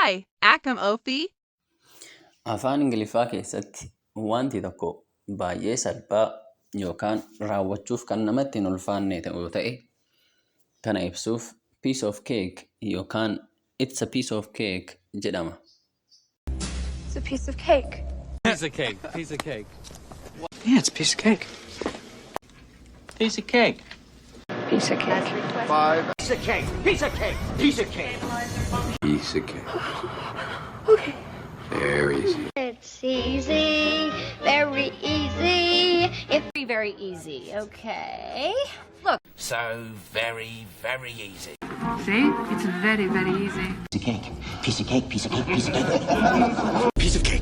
Hi, akkam ooftii? Afaan Ingiliffaa keessatti wanti tokko baay'ee salphaa yookaan raawwachuuf kan namatti hin ulfaanne yoo ta'e, kana ibsuuf piece of cake yookaan it's a piece of cake jedhama. It's a piece of cake. Piece of cake. Piece of cake. Yeah, it's a piece of cake. Piece of cake. Piece of cake. Piece of cake. Piece of cake. Piece of cake. Piece of cake. Okay. Very easy. It's easy, very easy. Very, very easy. Okay. Look. So very, very easy. See? It's very, very easy. Piece of cake. Piece of cake. Piece of cake. Piece of cake. Piece of cake.